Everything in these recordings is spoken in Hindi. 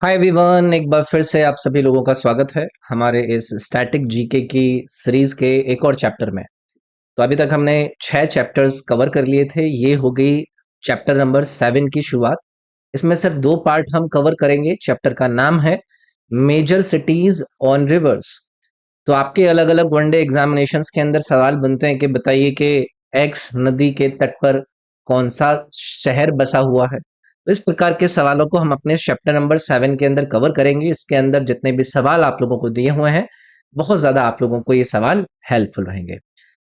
हाय एवरीवन, एक बार फिर से आप सभी लोगों का स्वागत है हमारे इस स्टैटिक जीके की सीरीज के एक और चैप्टर में। तो अभी तक हमने 6 चैप्टर्स कवर कर लिए थे। ये हो गई चैप्टर नंबर 7 की शुरुआत। इसमें सिर्फ 2 पार्ट हम कवर करेंगे। चैप्टर का नाम है मेजर सिटीज ऑन रिवर्स। तो आपके अलग अलग वनडे एग्जामिनेशंस के अंदर सवाल बनते हैं कि बताइए कि एक्स नदी के तट पर कौन सा शहर बसा हुआ है। तो इस प्रकार के सवालों को हम अपने चैप्टर नंबर 7 के अंदर कवर करेंगे। इसके अंदर जितने भी सवाल आप लोगों को दिए हुए हैं, बहुत ज्यादा आप लोगों को ये सवाल हेल्पफुल रहेंगे।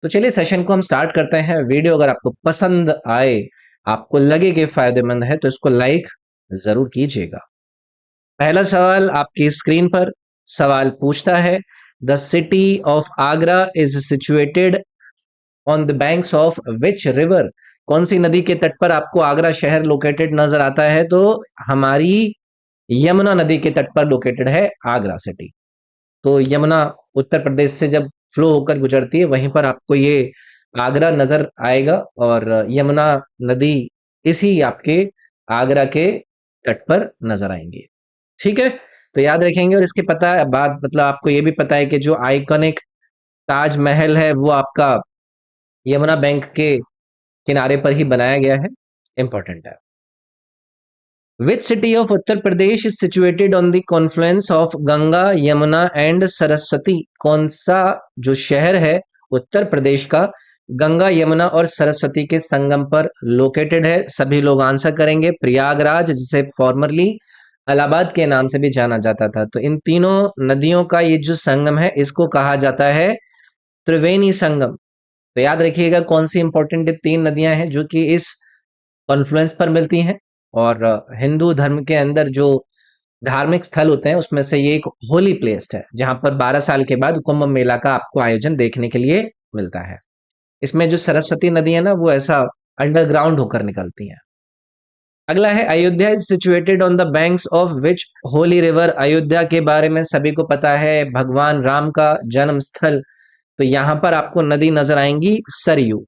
तो चलिए सेशन को हम स्टार्ट करते हैं। वीडियो अगर आपको पसंद आए, आपको लगे कि फायदेमंद है, तो इसको लाइक जरूर कीजिएगा। पहला सवाल आपकी स्क्रीन पर सवाल पूछता है, the city of Agra is situated on the banks of which river. कौन सी नदी के तट पर आपको आगरा शहर लोकेटेड नजर आता है? तो हमारी यमुना नदी के तट पर लोकेटेड है आगरा सिटी। तो यमुना उत्तर प्रदेश से जब फ्लो होकर गुजरती है, वहीं पर आपको ये आगरा नजर आएगा और यमुना नदी इसी आपके आगरा के तट पर नजर आएंगी। ठीक है, तो याद रखेंगे। और इसके पता है बात, मतलब आपको ये भी पता है कि जो आइकॉनिक ताजमहल है वो आपका यमुना बैंक के किनारे पर ही बनाया गया है। इंपॉर्टेंट है। Which city of Uttar Pradesh is situated on the Confluence of Ganga Yamuna and Saraswati. कौन सा जो शहर है उत्तर प्रदेश का गंगा यमुना और सरस्वती के संगम पर लोकेटेड है? सभी लोग आंसर करेंगे प्रयागराज, जिसे फॉर्मरली इलाहाबाद के नाम से भी जाना जाता था। तो इन तीनों नदियों का ये जो संगम है, इसको कहा जाता है त्रिवेणी संगम। तो याद रखिएगा कौन सी इंपॉर्टेंट 3 नदियां हैं जो कि इस कॉन्फ्लुएंस पर मिलती हैं। और हिंदू धर्म के अंदर जो धार्मिक स्थल होते हैं, उसमें से ये एक होली प्लेस है, जहां पर 12 साल के बाद कुंभ मेला का आपको आयोजन देखने के लिए मिलता है। इसमें जो सरस्वती नदी है ना, वो ऐसा अंडरग्राउंड होकर निकलती है। अगला है, Ayodhya is situated on the banks of which Holi river. Ayodhya के बारे में सभी को पता है, भगवान राम का जन्म स्थल। तो यहां पर आपको नदी नजर आएंगी सरयू।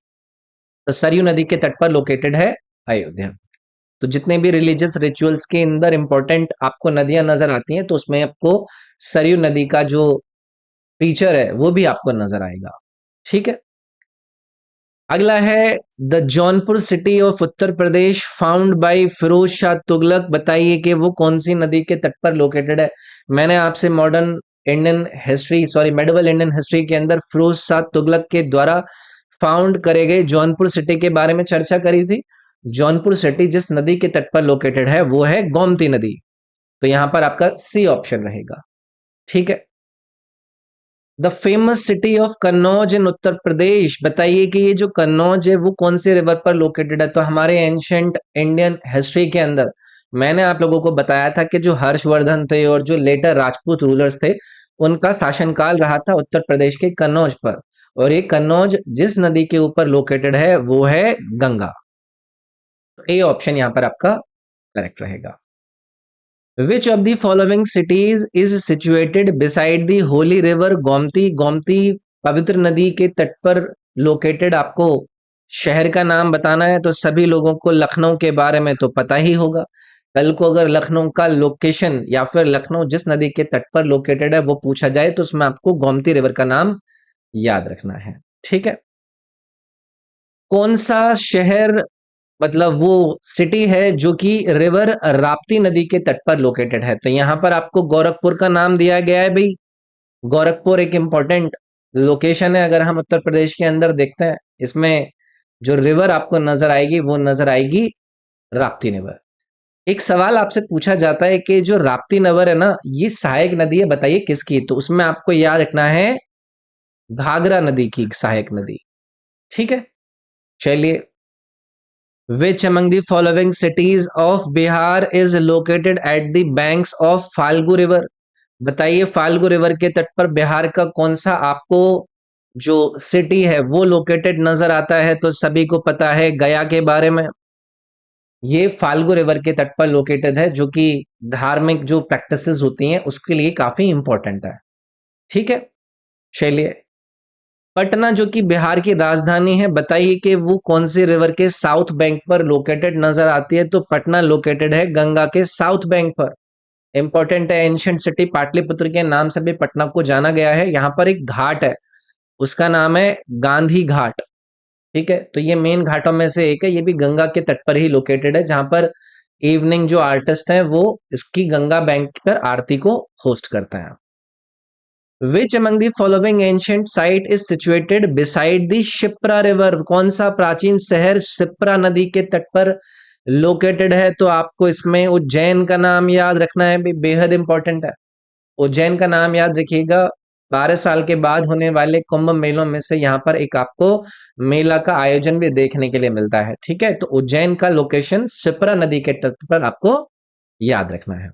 तो सरयू नदी के तट पर लोकेटेड है अयोध्या। तो जितने भी रिलीजियस रिचुअल्स के अंदर इंपॉर्टेंट आपको नदियां नजर आती हैं, तो उसमें आपको सरयू नदी का जो फीचर है वो भी आपको नजर आएगा। ठीक है, अगला है, the Jaunpur city of Uttar Pradesh found by Firoz Shah Tughlaq. बताइए कि वो कौन सी नदी के तट पर लोकेटेड है। मैंने आपसे modern Indian history, sorry medieval Indian history के अंदर फिरोज शाह तुगलक के द्वारा फाउंड करे गए जौनपुर सिटी के बारे में चर्चा करी थी। जौनपुर सिटी जिस नदी के तट पर लोकेटेड है वो है गोमती नदी। तो यहां पर आपका सी ऑप्शन रहेगा। ठीक है, the famous city of Kannauj in Uttar Pradesh. बताइए कि ये जो कन्नौज है वो कौन से रिवर पर लोकेटेड है। तो हमारे एंशंट इंडियन हिस्ट्री के अंदर मैंने आप लोगों को बताया था कि जो हर्षवर्धन थे और जो लेटर राजपूत रूलर्स थे, उनका शासनकाल रहा था उत्तर प्रदेश के कन्नौज पर। और ये कन्नौज जिस नदी के ऊपर लोकेटेड है वो है गंगा। तो ए ऑप्शन यहां पर आपका करेक्ट रहेगा। विच of the following cities is situated beside the Holi river Gomti. Gomti पवित्र नदी के तट पर लोकेटेड आपको शहर का नाम बताना है। तो सभी लोगों को लखनऊ के बारे में तो पता ही होगा। कल को अगर लखनऊ का लोकेशन या फिर लखनऊ जिस नदी के तट पर लोकेटेड है वो पूछा जाए, तो उसमें आपको गोमती रिवर का नाम याद रखना है। ठीक है, कौन सा शहर, मतलब वो सिटी है जो कि रिवर राप्ती नदी के तट पर लोकेटेड है? तो यहां पर आपको गोरखपुर का नाम दिया गया है भाई। गोरखपुर एक इंपॉर्टेंट लोकेशन है। अगर हम उत्तर प्रदेश के अंदर देखते हैं, इसमें जो रिवर आपको नजर आएगी वो नजर आएगी राप्ती रिवर। एक सवाल आपसे पूछा जाता है कि जो राप्ती नगर है ना, ये सहायक नदी है, बताइए किसकी? तो उसमें आपको याद रखना है घाघरा नदी की सहायक नदी। ठीक है, चलिए, Which among the following cities of Bihar is located at the banks of Falgu river? बताइए फाल्गु रिवर के तट पर बिहार का कौन सा आपको जो सिटी है वो लोकेटेड नजर आता है? तो सभी को पता है गया के बारे में। ये फाल्गु रिवर के तट पर लोकेटेड है, जो कि धार्मिक जो प्रैक्टिसेस होती हैं उसके लिए काफी इंपॉर्टेंट है। ठीक है, चलिए, पटना जो कि बिहार की राजधानी है, बताइए कि वो कौन सी रिवर के साउथ बैंक पर लोकेटेड नजर आती है? तो पटना लोकेटेड है गंगा के साउथ बैंक पर। इंपॉर्टेंट है, एंशियंट सिटी पाटलिपुत्र के नाम से भी पटना को जाना गया है। यहाँ पर एक घाट है, उसका नाम है गांधी घाट। ठीक है, तो ये मेन घाटों में से एक है, ये भी गंगा के तट पर ही लोकेटेड है, जहां पर इवनिंग जो आर्टिस्ट हैं वो इसकी गंगा बैंक पर आरती को होस्ट करते हैं। Which among the following ancient site is situated beside the Shipra river? कौन सा प्राचीन शहर शिप्रा नदी के तट पर लोकेटेड है? तो आपको इसमें उज्जैन का नाम याद रखना है, बेहद इंपॉर्टेंट है। उज्जैन का नाम याद रखिएगा, 12 साल के बाद होने वाले कुंभ मेलों में से यहाँ पर एक आपको मेला का आयोजन भी देखने के लिए मिलता है। ठीक है, तो उज्जैन का लोकेशन शिप्रा नदी के तट पर आपको याद रखना है।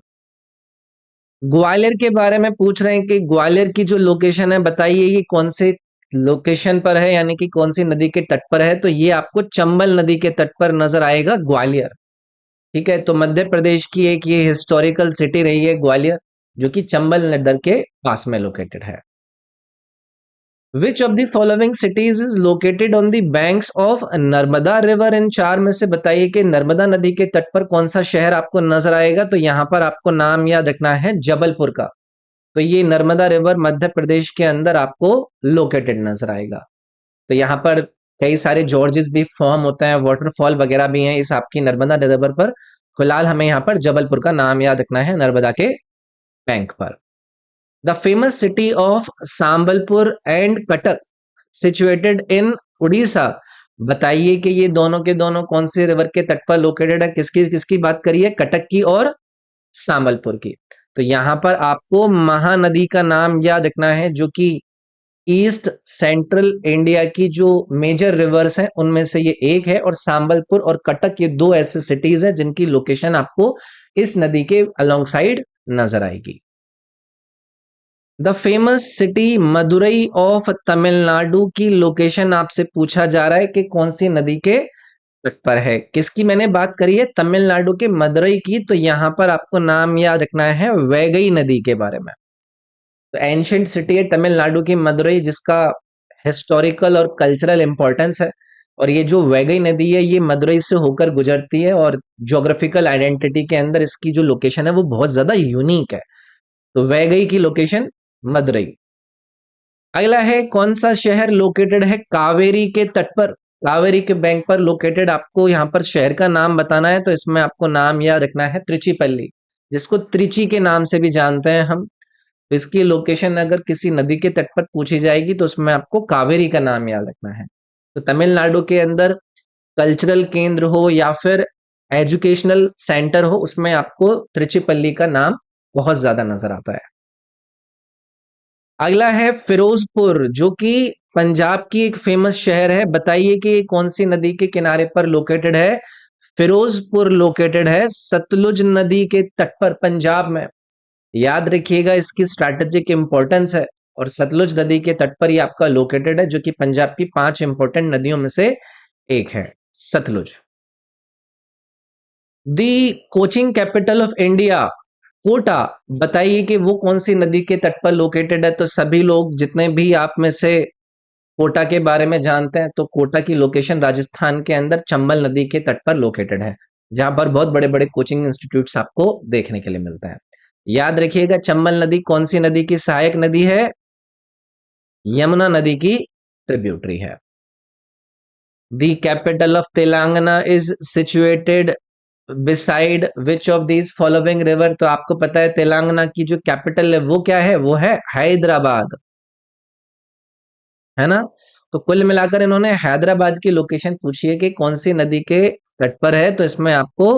ग्वालियर के बारे में पूछ रहे हैं कि ग्वालियर की जो लोकेशन है बताइए, ये कौन से लोकेशन पर है, यानी कि कौन सी नदी के तट पर है? तो ये आपको चंबल नदी के तट पर नजर आएगा ग्वालियर। ठीक है, तो मध्य प्रदेश की एक ये हिस्टोरिकल सिटी रही है ग्वालियर, जो कि चंबल नदी के पास में लोकेटेड है। Which of the following cities is located on the banks of Narmada river? इन चार में से बताइए कि नर्मदा नदी के तट पर कौन सा शहर आपको नजर आएगा? तो यहां पर आपको नाम याद रखना है जबलपुर का। तो ये नर्मदा रिवर मध्य प्रदेश के अंदर आपको लोकेटेड नजर आएगा। तो यहाँ पर कई सारे जॉर्जेस भी फॉर्म होते हैं, वाटरफॉल वगैरह भी हैं इस आपकी नर्मदा रिवर पर। फिलहाल हमें यहाँ पर जबलपुर का नाम याद रखना है, नर्मदा के बैंक पर। The famous city of Sambalpur and Cuttack situated in Orissa? बताइए कि ये दोनों के दोनों कौन से रिवर के तट पर लोकेटेड है? किसकी किसकी बात करिए, कटक की और सांबलपुर की। तो यहां पर आपको महानदी का नाम याद रखना है, जो कि ईस्ट सेंट्रल इंडिया की जो मेजर रिवर्स हैं उनमें से ये एक है, और सांबलपुर और कटक ये दो ऐसे सिटीज हैं जिनकी लोकेशन आपको इस नदी के अलोंग साइड नजर आएगी। The famous city Madurai of Tamil Nadu की लोकेशन आपसे पूछा जा रहा है कि कौन सी नदी के तट पर है। किसकी मैंने बात करी है? तमिलनाडु के मदुरई की। तो यहां पर आपको नाम याद रखना है वैगई नदी के बारे में। तो एंशियंट सिटी है तमिलनाडु की मदुरई, जिसका हिस्टोरिकल और कल्चरल इंपॉर्टेंस है। और ये जो वैगई नदी है ये मदुरई से होकर गुजरती है, और ज्योग्राफिकल आइडेंटिटी के अंदर इसकी जो लोकेशन है वो बहुत ज्यादा यूनिक है। तो वैगई की लोकेशन मदुरई। अगला है, कौन सा शहर लोकेटेड है कावेरी के तट पर? कावेरी के बैंक पर लोकेटेड आपको यहाँ पर शहर का नाम बताना है। तो इसमें आपको नाम याद रखना है त्रिचीपल्ली, जिसको त्रिची के नाम से भी जानते हैं हम। तो इसकी लोकेशन अगर किसी नदी के तट पर पूछी जाएगी तो उसमें आपको कावेरी का नाम याद रखना है। तो तमिलनाडु के अंदर कल्चरल केंद्र हो या फिर एजुकेशनल सेंटर हो, उसमें आपको त्रिचीपल्ली का नाम बहुत ज्यादा नजर आता है। अगला है फिरोजपुर, जो कि पंजाब की एक फेमस शहर है। बताइए कि कौन सी नदी के किनारे पर लोकेटेड है? फिरोजपुर लोकेटेड है सतलुज नदी के तट पर पंजाब में। याद रखिएगा, इसकी स्ट्रैटेजिक इंपॉर्टेंस है, और सतलुज नदी के तट पर ही आपका लोकेटेड है, जो कि पंजाब की 5 इंपॉर्टेंट नदियों में से एक है, Sutlej. The coaching capital of India Kota, बताइए कि वो कौन सी नदी के तट पर लोकेटेड है? तो सभी लोग जितने भी आप में से कोटा के बारे में जानते हैं, तो कोटा की लोकेशन राजस्थान के अंदर चंबल नदी के तट पर लोकेटेड है, जहां पर बहुत बड़े बड़े कोचिंग इंस्टीट्यूट्स आपको देखने के लिए मिलते हैं। याद रखिएगा, चंबल नदी कौन सी नदी की सहायक नदी है? यमुना नदी की ट्रिब्यूटरी है। The capital of Telangana is situated beside which of these following river? तो आपको पता है तेलंगाना की जो कैपिटल है वो क्या है? वो है हैदराबाद, है ना? तो कुल मिलाकर इन्होंने हैदराबाद की लोकेशन पूछी है कि कौन सी नदी के तट पर है। तो इसमें आपको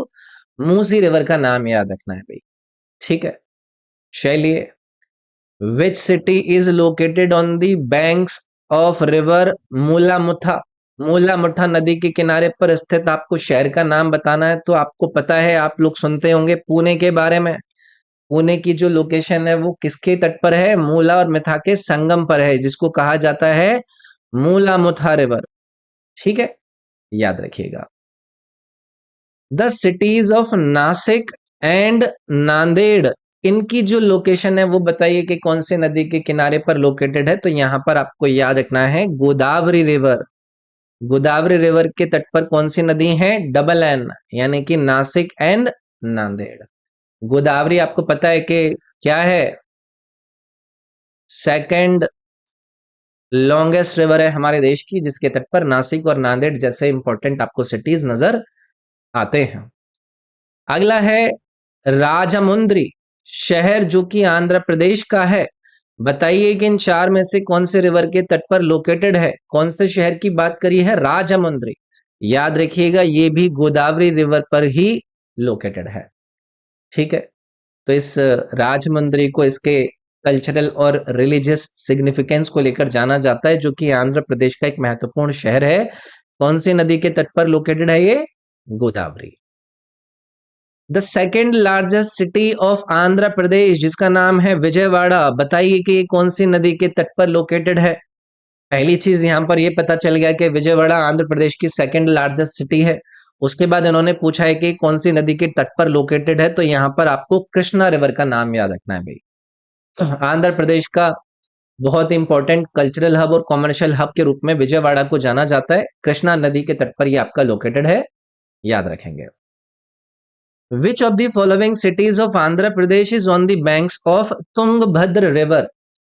मूसी रिवर का नाम याद रखना है भाई। ठीक है, चलिए। Which city is located on the banks of river Mulamutha? Mulamutha नदी के किनारे पर स्थित आपको शहर का नाम बताना है। तो आपको पता है, आप लोग सुनते होंगे पुणे के बारे में। पुणे की जो लोकेशन है वो किसके तट पर है? मूला और मिथा के संगम पर है, जिसको कहा जाता है मूलामुठा रिवर। ठीक है, याद रखिएगा। The cities of Nashik and Nanded, इनकी जो लोकेशन है वो बताइए कि कौन से नदी के किनारे पर लोकेटेड है? तो यहां पर आपको याद रखना है गोदावरी रिवर। गोदावरी रिवर के तट पर कौन सी नदी है? डबल एन, यानी कि नासिक एंड नांदेड़। गोदावरी आपको पता है कि क्या है? सेकंड लॉन्गेस्ट रिवर है हमारे देश की, जिसके तट पर नासिक और नांदेड़ जैसे इंपॉर्टेंट आपको सिटीज नजर आते हैं। अगला है राजमुंद्री शहर, जो कि आंध्र प्रदेश का है। बताइए कि इन चार में से कौन से रिवर के तट पर लोकेटेड है? कौन से शहर की बात करी है? राजमुंद्री। याद रखिएगा, ये भी गोदावरी रिवर पर ही लोकेटेड है। ठीक है, तो इस राजमुंद्री को इसके कल्चरल और रिलीजियस सिग्निफिकेंस को लेकर जाना जाता है, जो कि आंध्र प्रदेश का एक महत्वपूर्ण शहर है। कौन सी नदी के तट पर लोकेटेड है ये? Godavari. The second largest city of Andhra Pradesh, जिसका नाम है विजयवाड़ा। बताइए कि ये कौन सी नदी के तट पर लोकेटेड है? पहली चीज यहां पर यह पता चल गया कि विजयवाड़ा आंध्र प्रदेश की सेकेंड लार्जेस्ट सिटी है। उसके बाद इन्होंने पूछा है कि कौन सी नदी के तट पर लोकेटेड है, तो यहां पर आपको कृष्णा रिवर का नाम याद रखना है भाई। तो आंध्र प्रदेश का बहुत इंपॉर्टेंट कल्चरल हब और कॉमर्शियल हब के रूप में विजयवाड़ा को जाना जाता है। कृष्णा नदी के तट पर यह आपका लोकेटेड है, याद रखेंगे। Which of the following cities of Andhra Pradesh is on the banks of Tungabhadra river?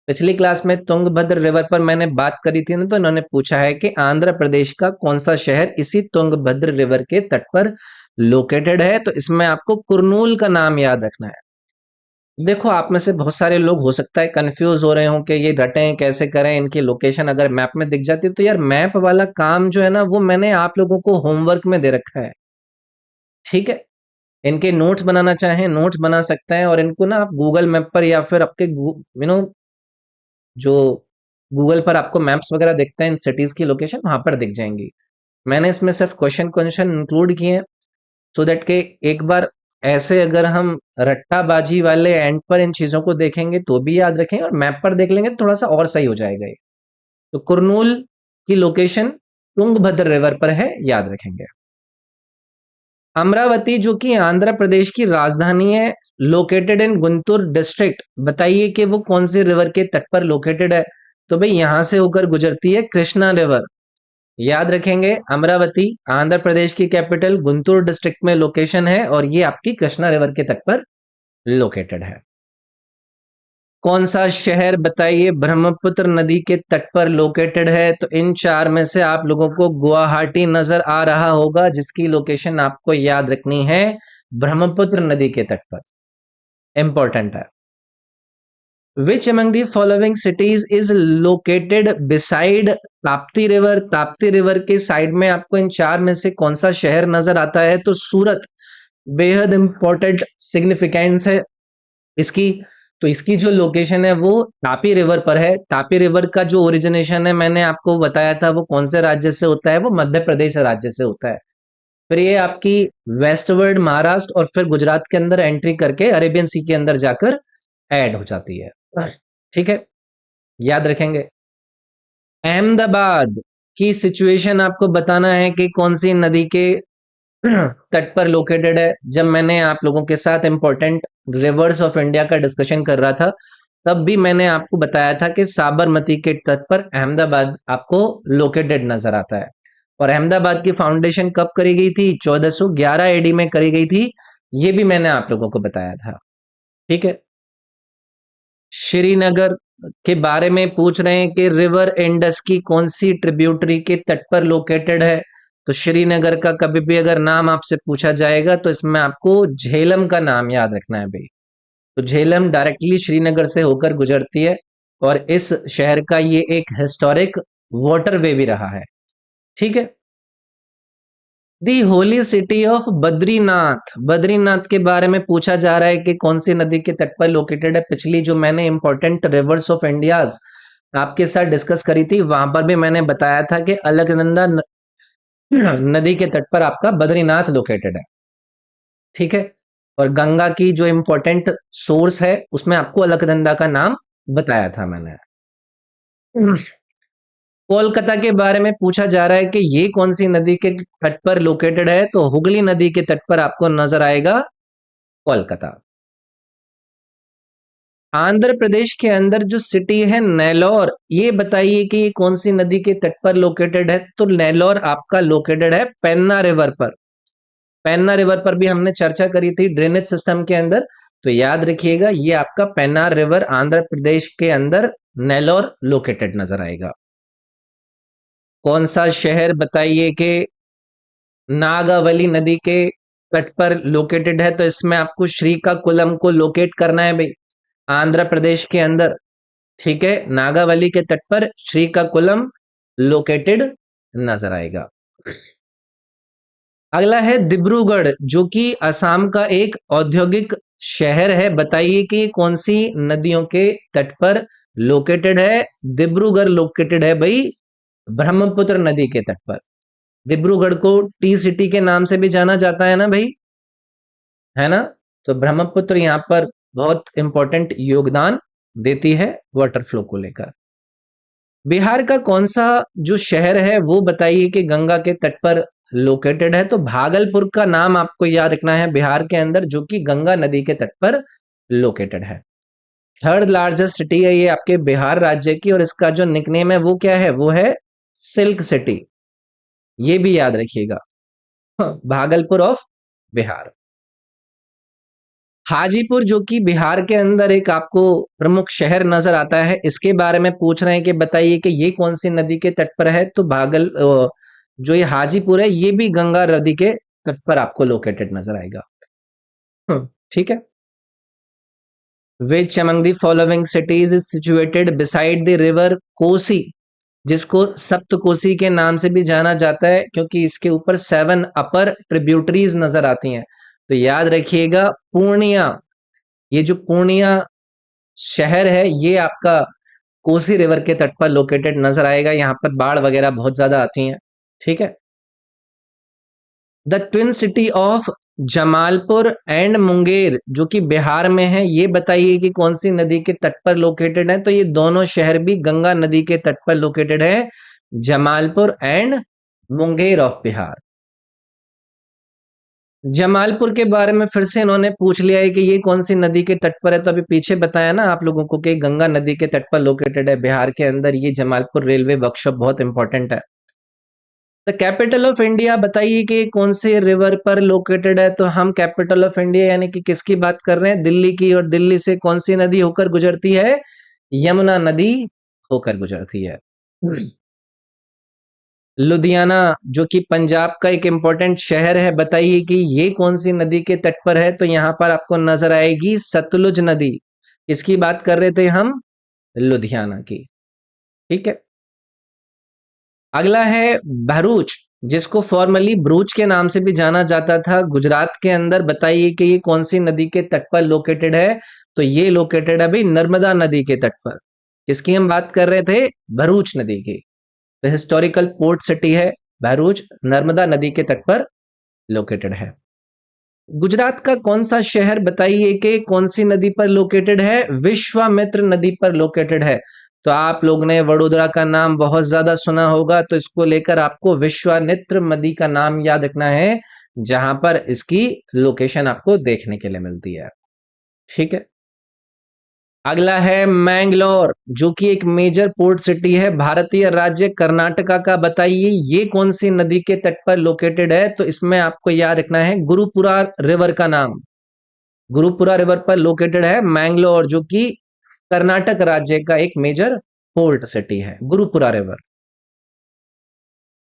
पिछली क्लास में तुंगभद्र रिवर पर मैंने बात करी थी ना, तो इन्होंने पूछा है कि आंध्र प्रदेश का कौन सा शहर इसी तुंगभद्र रिवर के तट पर लोकेटेड है। तो इसमें आपको कुरनूल का नाम याद रखना है। देखो, आप में से बहुत सारे लोग हो सकता है कंफ्यूज हो रहे हो कि ये रटें कैसे करें, इनकी लोकेशन अगर मैप में दिख जाती है तो यार मैप वाला काम जो है ना, वो मैंने आप लोगों को होमवर्क में दे रखा है। ठीक है, इनके नोट्स बनाना चाहें नोट्स बना सकते हैं, और इनको ना आप गूगल मैप पर या फिर आपके जो गूगल पर आपको मैप्स वगैरह दिखते हैं इन सिटीज की लोकेशन, वहां पर दिख जाएंगी। मैंने इसमें सिर्फ क्वेश्चन क्वेश्चन इंक्लूड किए हैं, सो दैट के एक बार ऐसे अगर हम रट्टाबाजी वाले एंड पर इन चीजों को देखेंगे तो भी याद रखेंगे, और मैप पर देख लेंगे तो थोड़ा सा और सही हो जाएगा ये। तो कुरनूल की लोकेशन तुंगभद्र रिवर पर है, याद रखेंगे। अमरावती, जो कि आंध्र प्रदेश की राजधानी है, लोकेटेड इन गुंटूर डिस्ट्रिक्ट। बताइए कि वो कौन सी रिवर के तट पर लोकेटेड है? तो भाई यहां से होकर गुजरती है कृष्णा रिवर। याद रखेंगे, अमरावती आंध्र प्रदेश की कैपिटल गुंटूर डिस्ट्रिक्ट में लोकेशन है, और ये आपकी कृष्णा रिवर के तट पर लोकेटेड है। कौन सा शहर बताइए ब्रह्मपुत्र नदी के तट पर लोकेटेड है? तो इन चार में से आप लोगों को गुवाहाटी नजर आ रहा होगा, जिसकी लोकेशन आपको याद रखनी है ब्रह्मपुत्र नदी के तट पर। इंपॉर्टेंट है। Which among the following cities is located beside Tapti river? Tapti river के साइड में आपको इन चार में से कौन सा शहर नजर आता है? तो सूरत बेहद इंपॉर्टेंट सिग्निफिकेंस है इसकी। तो इसकी जो लोकेशन है वो तापी रिवर पर है। तापी रिवर का जो ओरिजिनेशन है मैंने आपको बताया था, वो कौन से राज्य से होता है? वो मध्य प्रदेश राज्य से होता है। फिर ये आपकी वेस्टवर्ड महाराष्ट्र और फिर गुजरात के अंदर एंट्री करके अरेबियन सी के अंदर जाकर ऐड हो जाती है। ठीक है, याद रखेंगे। अहमदाबाद की सिचुएशन आपको बताना है कि कौन सी नदी के तट पर लोकेटेड है। जब मैंने आप लोगों के साथ इंपॉर्टेंट रिवर्स ऑफ इंडिया का डिस्कशन कर रहा था, तब भी मैंने आपको बताया था कि साबरमती के तट पर अहमदाबाद आपको लोकेटेड नजर आता है। और अहमदाबाद की फाउंडेशन कब करी गई थी? 1411 एडी में करी गई थी। ये भी मैंने आप लोगों को बताया था। ठीक है, श्रीनगर के बारे में पूछ रहे हैं कि रिवर इंडस की कौन सी ट्रिब्यूटरी के तट पर लोकेटेड है? तो श्रीनगर का कभी भी अगर नाम आपसे पूछा जाएगा तो इसमें आपको झेलम का नाम याद रखना है भाई। तो झेलम डायरेक्टली श्रीनगर से होकर गुजरती है, और इस शहर का ये एक हिस्टोरिक वाटरवे भी रहा है। ठीक है, the holy city of Badrinath. Badrinath के बारे में पूछा जा रहा है कि कौन सी नदी के तट पर लोकेटेड है। पिछली जो मैंने इंपॉर्टेंट रिवर्स ऑफ इंडियाज आपके साथ डिस्कस करी थी, वहां पर भी मैंने बताया था कि अलकनंदा नदी के तट पर आपका बद्रीनाथ लोकेटेड है। ठीक है, और गंगा की जो इंपॉर्टेंट सोर्स है उसमें आपको अलकनंदा का नाम बताया था मैंने। कोलकाता के बारे में पूछा जा रहा है कि ये कौन सी नदी के तट पर लोकेटेड है? तो हुगली नदी के तट पर आपको नजर आएगा कोलकाता। आंध्र प्रदेश के अंदर जो सिटी है नेल्लोर, ये बताइए कि ये कौन सी नदी के तट पर लोकेटेड है? तो नेल्लोर आपका लोकेटेड है पेन्ना रिवर पर। पेन्ना रिवर पर भी हमने चर्चा करी थी ड्रेनेज सिस्टम के अंदर, तो याद रखिएगा ये आपका पेन्नार रिवर आंध्र प्रदेश के अंदर नेल्लोर लोकेटेड नजर आएगा। कौन सा शहर बताइए कि नागावली नदी के तट पर लोकेटेड है? तो इसमें आपको श्रीकाकुलम को लोकेट करना है भाई, आंध्र प्रदेश के अंदर। ठीक है, नागावली के तट पर श्रीकाकुलम लोकेटेड नजर आएगा। अगला है डिब्रूगढ़, जो कि असम का एक औद्योगिक शहर है। बताइए कि कौन सी नदियों के तट पर लोकेटेड है? डिब्रूगढ़ लोकेटेड है भाई ब्रह्मपुत्र नदी के तट पर। डिब्रूगढ़ को टी सिटी के नाम से भी जाना जाता है ना भाई, है ना? तो ब्रह्मपुत्र यहाँ पर बहुत इंपॉर्टेंट योगदान देती है वाटर फ्लो को लेकर। बिहार का कौन सा जो शहर है वो बताइए कि गंगा के तट पर लोकेटेड है? तो भागलपुर का नाम आपको याद रखना है बिहार के अंदर, जो कि गंगा नदी के तट पर लोकेटेड है। थर्ड लार्जेस्ट सिटी है ये आपके बिहार राज्य की, और इसका जो निकनेम है वो क्या है? वो है सिल्क सिटी। ये भी याद रखिएगा, भागलपुर ऑफ बिहार। हाजीपुर, जो कि बिहार के अंदर एक आपको प्रमुख शहर नजर आता है, इसके बारे में पूछ रहे हैं कि बताइए कि ये कौन सी नदी के तट पर है? तो जो ये हाजीपुर है ये भी गंगा नदी के तट पर आपको लोकेटेड नजर आएगा। ठीक है। Which among the following cities is situated beside the river Kosi, जिसको सप्त कोसी के नाम से भी जाना जाता है क्योंकि इसके ऊपर 7 अपर ट्रिब्यूटरीज नजर आती हैं। तो याद रखिएगा पूर्णिया, ये जो पूर्णिया शहर है ये आपका कोसी रिवर के तट पर लोकेटेड नजर आएगा। यहाँ पर बाढ़ वगैरह बहुत ज्यादा आती हैं। ठीक है। The twin city of Jamalpur and Munger, जो कि बिहार में है, ये बताइए कि कौन सी नदी के तट पर लोकेटेड है? तो ये दोनों शहर भी गंगा नदी के तट पर लोकेटेड है, जमालपुर एंड मुंगेर ऑफ बिहार। जमालपुर के बारे में फिर से इन्होंने पूछ लिया है कि ये कौन सी नदी के तट पर है? तो अभी पीछे बताया ना आप लोगों को कि गंगा नदी के तट पर लोकेटेड है बिहार के अंदर। ये जमालपुर रेलवे वर्कशॉप बहुत इंपॉर्टेंट है। द कैपिटल ऑफ इंडिया बताइए कि कौन से रिवर पर लोकेटेड है? तो हम कैपिटल ऑफ इंडिया यानी कि किसकी बात कर रहे हैं? दिल्ली की। और दिल्ली से कौन सी नदी होकर गुजरती है? यमुना नदी होकर गुजरती है। लुधियाना, जो कि पंजाब का एक इंपॉर्टेंट शहर है, बताइए कि ये कौन सी नदी के तट पर है? तो यहां पर आपको नजर आएगी सतलुज नदी। किसकी बात कर रहे थे हम? लुधियाना की। ठीक है। अगला है भरूच, जिसको फॉर्मली भरूच के नाम से भी जाना जाता था गुजरात के अंदर। बताइए कि ये कौन सी नदी के तट पर लोकेटेड है? तो ये लोकेटेड है भाई नर्मदा नदी के तट पर। किसकी हम बात कर रहे थे? भरूच नदी की। तो हिस्टोरिकल पोर्ट सिटी है भरूच, नर्मदा नदी के तट पर लोकेटेड है। गुजरात का कौन सा शहर बताइए कि कौन सी नदी पर लोकेटेड है? विश्वामित्र नदी पर लोकेटेड है। तो आप लोग ने वडोदरा का नाम बहुत ज्यादा सुना होगा, तो इसको लेकर आपको विश्वामित्र नदी का नाम याद रखना है, जहां पर इसकी लोकेशन आपको देखने के लिए मिलती है। ठीक है। अगला है मैंगलोर, जो कि एक मेजर पोर्ट सिटी है भारतीय राज्य कर्नाटका का। बताइए ये कौन सी नदी के तट पर लोकेटेड है? तो इसमें आपको याद रखना है गुरुपुरा रिवर का नाम। गुरुपुरा रिवर पर लोकेटेड है मैंगलोर, जो कि कर्नाटक राज्य का एक मेजर पोर्ट सिटी है, गुरुपुरा रिवर।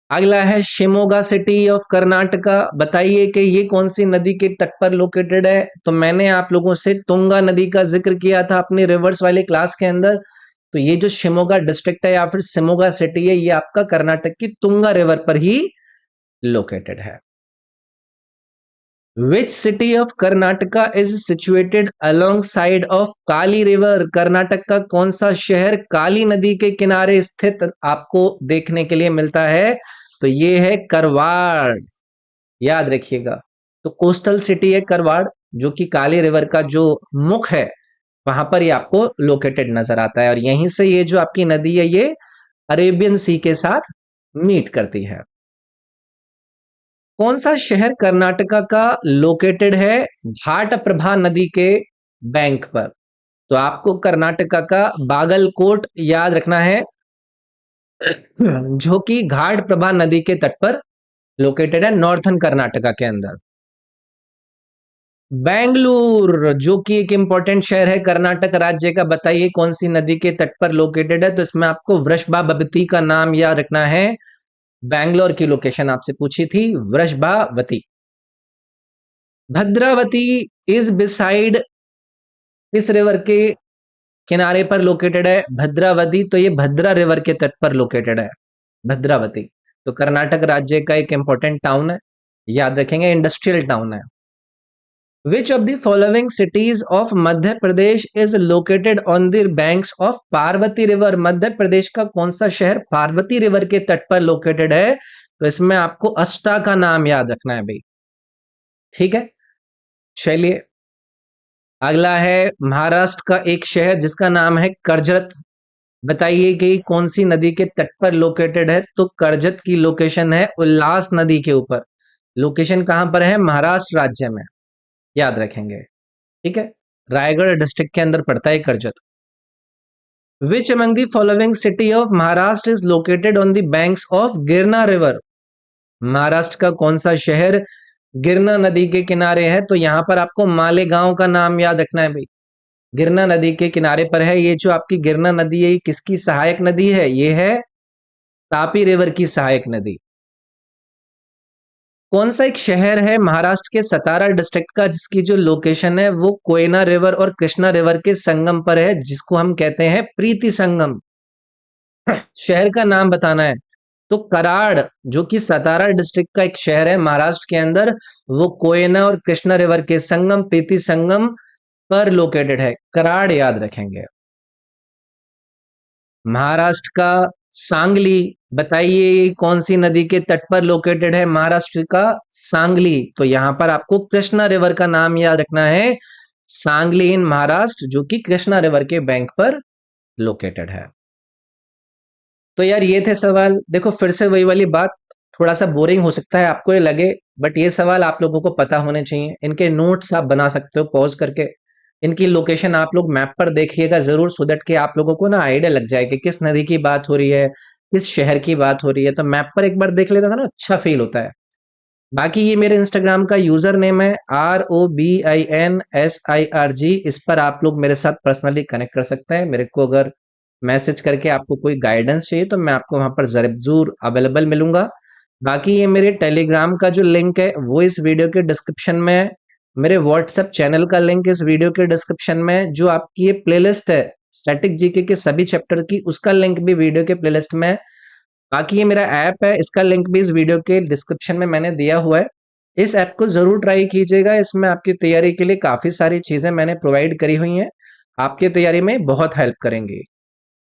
अगला है शिमोगा सिटी ऑफ कर्नाटका। बताइए कि ये कौन सी नदी के तट पर लोकेटेड है? तो मैंने आप लोगों से तुंगा नदी का जिक्र किया था अपनी रिवर्स वाले क्लास के अंदर। तो ये जो शिमोगा डिस्ट्रिक्ट है या फिर शिमोगा सिटी है, ये आपका कर्नाटक की तुंगा रिवर पर ही लोकेटेड है। Which city of Karnataka is situated along side of Kali river? Karnataka का कौन सा शहर काली नदी के किनारे स्थित आपको देखने के लिए मिलता है? तो ये है करवाड़। याद रखिएगा। तो कोस्टल सिटी है करवाड़, जो कि काली रिवर का जो मुख है वहां पर ये आपको लोकेटेड नजर आता है, और यहीं से ये जो आपकी नदी है ये अरेबियन सी के साथ मीट करती है। कौन सा शहर कर्नाटका का लोकेटेड है घाटप्रभा नदी के बैंक पर? तो आपको कर्नाटका का बागलकोट याद रखना है, जो कि घाटप्रभा नदी के तट पर लोकेटेड है नॉर्थन कर्नाटका के अंदर। बेंगलुरु, जो कि एक इंपॉर्टेंट शहर है कर्नाटक राज्य का। बताइए कौन सी नदी के तट पर लोकेटेड है? तो इसमें आपको वृषभावती का नाम याद रखना है। बैंगलोर की लोकेशन आपसे पूछी थी, वृषभावती। भद्रावती इज बिसाइड किस रिवर के किनारे पर लोकेटेड है? भद्रावती, तो ये भद्रा रिवर के तट पर लोकेटेड है भद्रावती। तो कर्नाटक राज्य का एक इंपॉर्टेंट टाउन है, याद रखेंगे, इंडस्ट्रियल टाउन है। Which of the following cities of Madhya Pradesh is located on the banks of Parvati river? Madhya Pradesh का कौन सा शहर पार्वती रिवर के तट पर लोकेटेड है? तो इसमें आपको अष्टा का नाम याद रखना है भाई। ठीक है, चलिए अगला है महाराष्ट्र का एक शहर जिसका नाम है कर्जत। बताइए कि कौन सी नदी के तट पर लोकेटेड है? तो कर्जत की लोकेशन है उल्लास नदी के ऊपर। लोकेशन कहां पर है? महाराष्ट्र राज्य में, याद रखेंगे। ठीक है, रायगढ़ डिस्ट्रिक्ट के अंदर पड़ता है Karjat. Which among the following city of Maharashtra is located on the banks of गिरना रिवर? महाराष्ट्र का कौन सा शहर गिरना नदी के किनारे है? तो यहां पर आपको मालेगांव का नाम याद रखना है भाई। गिरना नदी के किनारे पर है। ये जो आपकी गिरना नदी है, ये किसकी सहायक नदी है? ये है तापी रिवर की सहायक नदी। कौन सा एक शहर है महाराष्ट्र के सतारा डिस्ट्रिक्ट का जिसकी जो लोकेशन है वो कोयना रिवर और कृष्णा रिवर के संगम पर है, जिसको हम कहते हैं प्रीति संगम? शहर का नाम बताना है। तो कराड़, जो कि सतारा डिस्ट्रिक्ट का एक शहर है महाराष्ट्र के अंदर, वो कोयना और कृष्णा रिवर के संगम प्रीति संगम पर लोकेटेड है। कराड़ याद रखेंगे। महाराष्ट्र का सांगली, बताइए कौन सी नदी के तट पर लोकेटेड है महाराष्ट्र का सांगली? तो यहां पर आपको कृष्णा रिवर का नाम याद रखना है। सांगली इन महाराष्ट्र, जो कि कृष्णा रिवर के बैंक पर लोकेटेड है। तो यार ये थे सवाल। देखो फिर से वही वाली बात, थोड़ा सा बोरिंग हो सकता है आपको ये लगे, बट ये सवाल आप लोगों को पता होने चाहिए। इनके नोट्स आप बना सकते हो पॉज करके। इनकी लोकेशन आप लोग मैप पर देखिएगा जरूर, सो दैट कि आप लोगों को ना आइडिया लग जाए कि किस नदी की बात हो रही है, किस शहर की बात हो रही है। तो मैप पर एक बार देख लेता था ना, अच्छा फील होता है। बाकी ये मेरे इंस्टाग्राम का यूजर नेम है ROBINSIRG। इस पर आप लोग मेरे साथ पर्सनली कनेक्ट कर सकते हैं। मेरे को अगर मैसेज करके आपको कोई गाइडेंस चाहिए तो मैं आपको वहां पर जरूर अवेलेबल मिलूंगा। बाकी ये मेरे टेलीग्राम का जो लिंक है वो इस वीडियो के डिस्क्रिप्शन में है। मेरे व्हाट्सएप चैनल का लिंक इस वीडियो के डिस्क्रिप्शन में है। जो आपकी ये प्लेलिस्ट है स्टैटिक जीके के सभी चैप्टर की, उसका लिंक भी वीडियो के प्लेलिस्ट में है। बाकी ये मेरा ऐप है, इसका लिंक भी इस वीडियो के डिस्क्रिप्शन में मैंने दिया हुआ है। इस ऐप को जरूर ट्राई कीजिएगा। इसमें आपकी तैयारी के लिए काफी सारी चीजें मैंने प्रोवाइड करी हुई हैं, आपकी तैयारी में बहुत हेल्प करेंगी।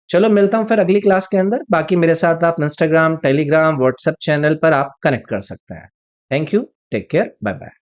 चलो मिलता हूँ फिर अगली क्लास के अंदर। बाकी मेरे साथ आप इंस्टाग्राम, टेलीग्राम, व्हाट्सएप चैनल पर आप कनेक्ट कर सकते हैं। Thank you, take care, bye bye.